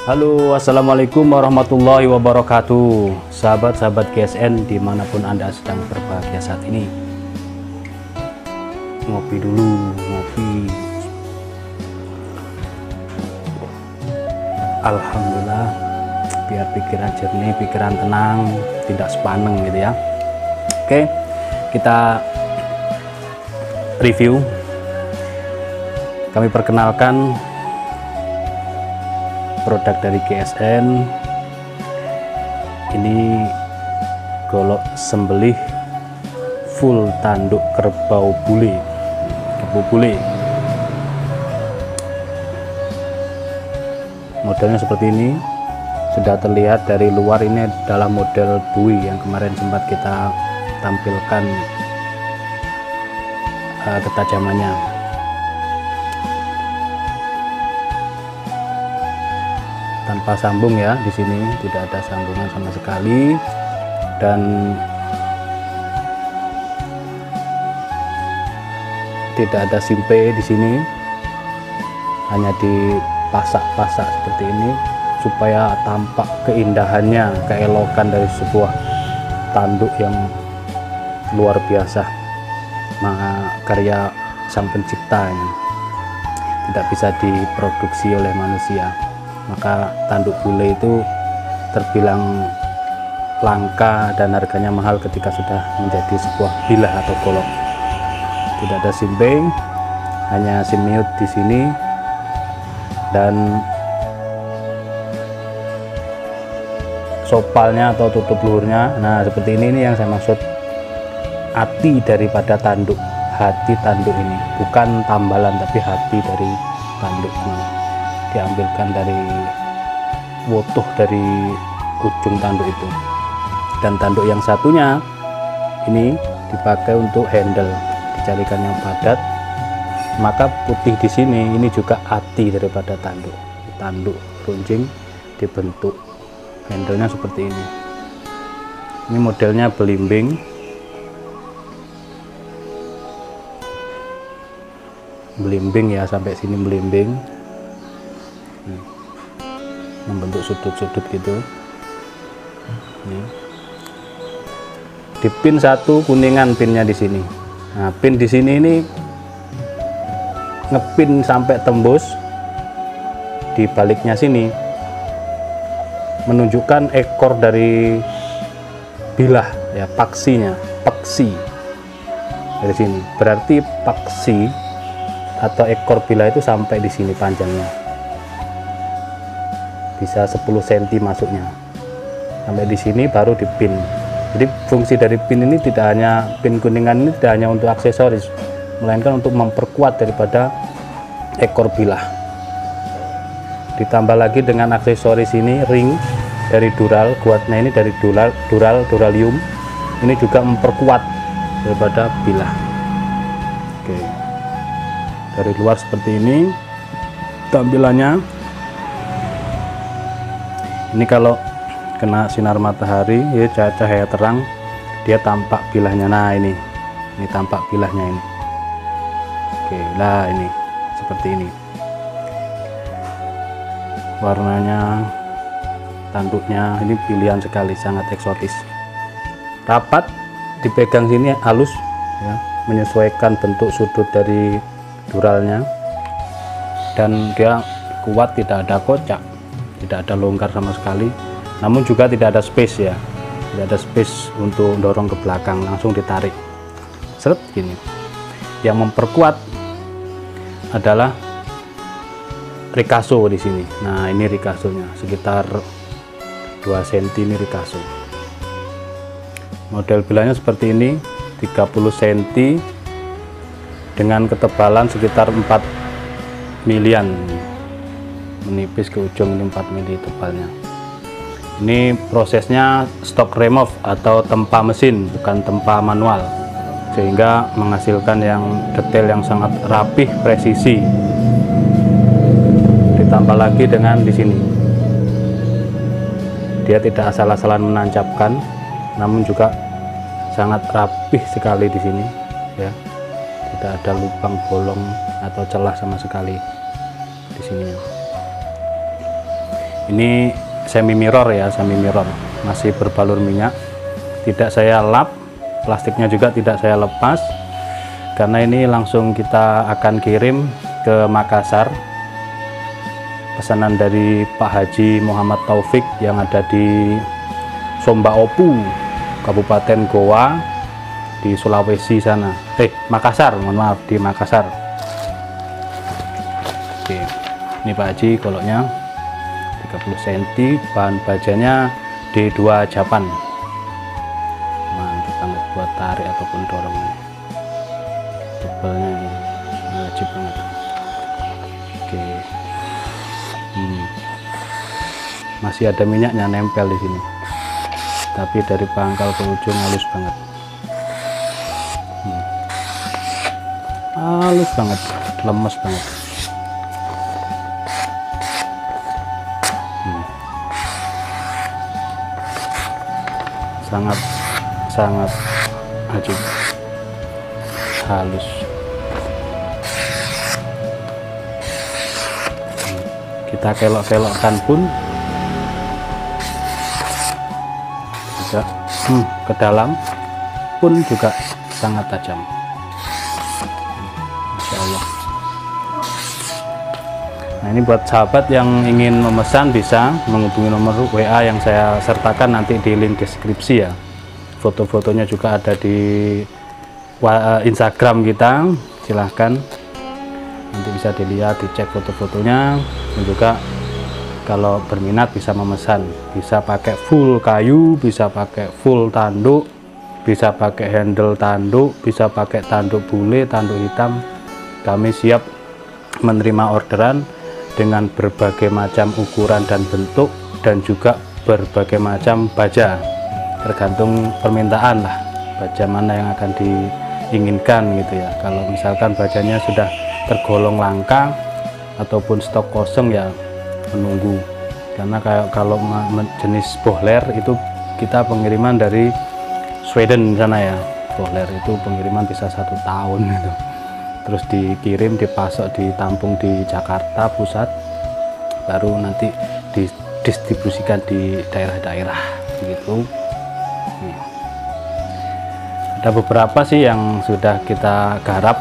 Halo, assalamualaikum warahmatullahi wabarakatuh. Sahabat-sahabat GSN dimanapun Anda sedang berbahagia saat ini. Ngopi dulu, ngopi. Alhamdulillah, biar pikiran jernih, pikiran tenang, tidak sepaneng gitu ya. Oke, kita review. Kami perkenalkan produk dari GSN. Ini golok sembelih full tanduk kerbau bule, modelnya seperti ini. Sudah terlihat dari luar, ini adalah model bui yang kemarin sempat kita tampilkan ketajamannya. Tanpa sambung ya, di sini tidak ada sambungan sama sekali, dan tidak ada simpe di sini, hanya dipasak-pasak seperti ini supaya tampak keindahannya, keelokan dari sebuah tanduk yang luar biasa, karya sang pencipta ini tidak bisa diproduksi oleh manusia. Maka tanduk bule itu terbilang langka dan harganya mahal ketika sudah menjadi sebuah bilah atau golok. Tidak ada simping, hanya simiut di sini, dan sopalnya atau tutup luhurnya. Nah, seperti ini yang saya maksud hati daripada tanduk, hati tanduk ini, bukan tambalan tapi hati dari tanduknya. Diambilkan dari wotoh dari ujung tanduk itu, dan tanduk yang satunya ini dipakai untuk handle, dicarikan yang padat. Maka putih di sini ini juga hati daripada tanduk runcing dibentuk, handlenya seperti ini. Ini modelnya belimbing, ya, sampai sini belimbing, membentuk sudut-sudut gitu. Di pin satu kuningan pinnya di sini. Nah, pin di sini ini ngepin sampai tembus di baliknya sini, menunjukkan ekor dari bilah ya, paksi dari sini. Berarti paksi atau ekor bilah itu sampai di sini panjangnya, bisa 10 cm masuknya sampai di sini, baru dipin. Jadi fungsi dari pin ini tidak hanya, pin kuningan ini tidak hanya untuk aksesoris, melainkan untuk memperkuat daripada ekor bilah. Ditambah lagi dengan aksesoris ini, ring dari dural, kuatnya ini dari duralium, ini juga memperkuat daripada bilah. Oke, dari luar seperti ini tampilannya. Ini kalau kena sinar matahari ya, cahaya terang, dia tampak bilahnya. Nah, ini tampak bilahnya ini. Oke, lah ini seperti ini warnanya, tanduknya ini pilihan sekali, sangat eksotis. Rapat, dipegang sini halus ya, menyesuaikan bentuk sudut dari duralnya, dan dia kuat, tidak ada kocak, tidak ada longgar sama sekali. Namun juga tidak ada space ya, tidak ada space untuk dorong ke belakang, langsung ditarik seret gini. Yang memperkuat adalah rikaso di sini. Nah, ini rikasonya sekitar 2 cm, ini rikaso. Model bilahnya seperti ini, 30 cm dengan ketebalan sekitar 4 milian, menipis ke ujung, ini 4 mili tebalnya. Ini prosesnya stock remove atau tempa mesin, bukan tempa manual, sehingga menghasilkan yang detail yang sangat rapih, presisi. Ditambah lagi dengan di sini, dia tidak asal-asalan menancapkan, namun juga sangat rapih sekali di sini ya. Tidak ada lubang bolong atau celah sama sekali di sini. Ini semi mirror ya, semi mirror, masih berbalur minyak, tidak saya lap, plastiknya juga tidak saya lepas, karena ini langsung kita akan kirim ke Makassar. Pesanan dari Pak Haji Muhammad Taufik yang ada di Somba Opu, Kabupaten Goa, di Sulawesi sana. Makassar, mohon maaf, di Makassar. Oke, ini Pak Haji goloknya 30 cm, bahan bajanya D2 Japan. Mantap banget buat tarik ataupun dorong. Tebalnya ini wajib banget. Oke. Masih ada minyaknya nempel di sini, tapi dari pangkal ke ujung halus banget. Halus banget, lemes banget. Sangat ajib, halus. Kita kelok-kelokkan pun juga ke dalam pun juga sangat tajam. Masya Allah. Nah, ini buat sahabat yang ingin memesan bisa menghubungi nomor WA yang saya sertakan nanti di link deskripsi ya. Foto-fotonya juga ada di Instagram kita, silahkan nanti bisa dilihat, dicek foto-fotonya, dan juga kalau berminat bisa memesan, bisa pakai full kayu, bisa pakai full tanduk, bisa pakai handle tanduk, bisa pakai tanduk bule, tanduk hitam. Kami siap menerima orderan dengan berbagai macam ukuran dan bentuk, dan juga berbagai macam baja, tergantung permintaan lah, baja mana yang akan diinginkan gitu ya. Kalau misalkan bajanya sudah tergolong langka ataupun stok kosong ya menunggu, karena kalau jenis bohler itu kita pengiriman dari Sweden sana ya. Bohler itu pengiriman bisa 1 tahun gitu, terus dikirim, dipasok, ditampung di Jakarta Pusat, baru nanti didistribusikan di daerah-daerah gitu. Ada beberapa sih yang sudah kita garap.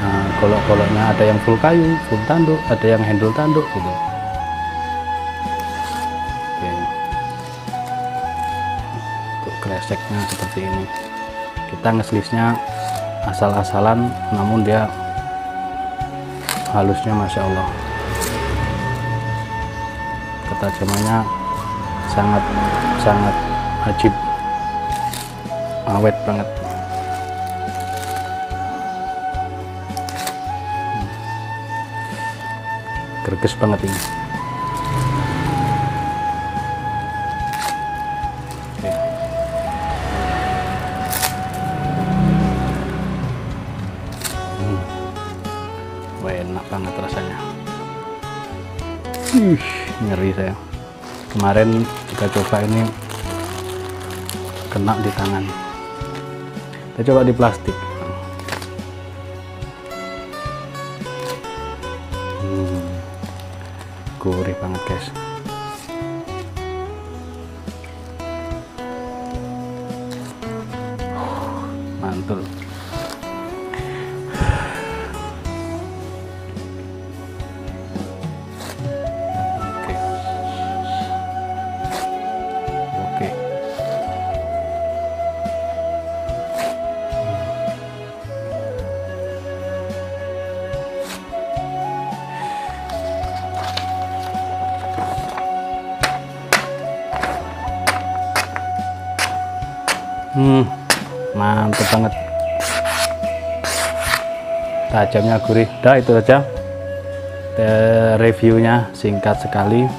Nah, golok-goloknya ada yang full kayu, full tanduk, ada yang handle tanduk gitu. Oke. Untuk kreseknya seperti ini, kita ngeslipnya asal-asalan, namun dia halusnya Masya Allah, ketajamannya sangat ajib, awet banget. Gerges banget ini. Oke. Wah, enak banget rasanya. Ngeri saya. Kemarin kita coba ini kena di tangan. Kita coba di plastik. Gurih banget guys. Mantul. Oke. Mantap banget, tajamnya, gurih. Udah, itu aja reviewnya, singkat sekali.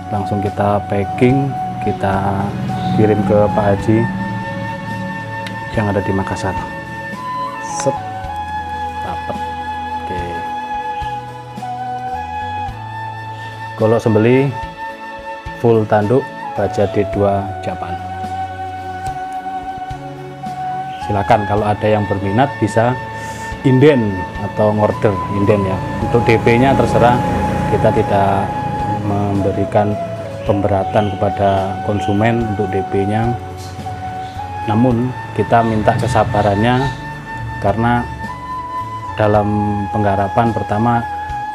Langsung kita packing, kita kirim ke Pak Haji yang ada di Makassar. Set, dapat. Oke, golok sembeli full tanduk, baja D2 Japan. Silakan kalau ada yang berminat bisa inden atau ngorder inden ya. Untuk DP nya terserah, kita tidak memberikan pemberatan kepada konsumen untuk DP-nya. Namun kita minta kesabarannya, karena dalam penggarapan pertama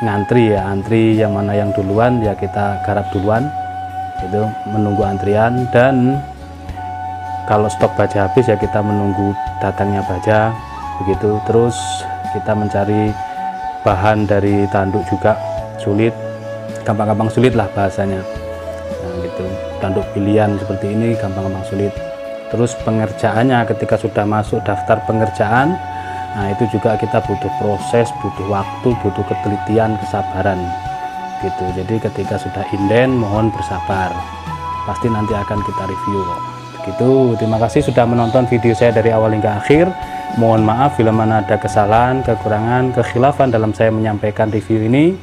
ngantri ya, antri yang mana yang duluan ya kita garap duluan, itu menunggu antrian. Dan kalau stok baja habis ya kita menunggu datangnya baja, begitu. Terus kita mencari bahan dari tanduk juga sulit, gampang-gampang sulit lah bahasanya. Nah, gitu. Tanduk pilihan seperti ini gampang-gampang sulit. Terus pengerjaannya ketika sudah masuk daftar pengerjaan, nah itu juga kita butuh proses, butuh waktu, butuh ketelitian, kesabaran gitu. Jadi ketika sudah inden, mohon bersabar, pasti nanti akan kita review kok. Begitu. Terima kasih sudah menonton video saya dari awal hingga akhir. Mohon maaf bila mana ada kesalahan, kekurangan, kekhilafan dalam saya menyampaikan review ini,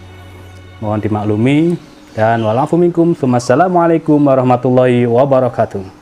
mohon dimaklumi. Dan wa'alaikum, wassalamualaikum warahmatullahi wabarakatuh.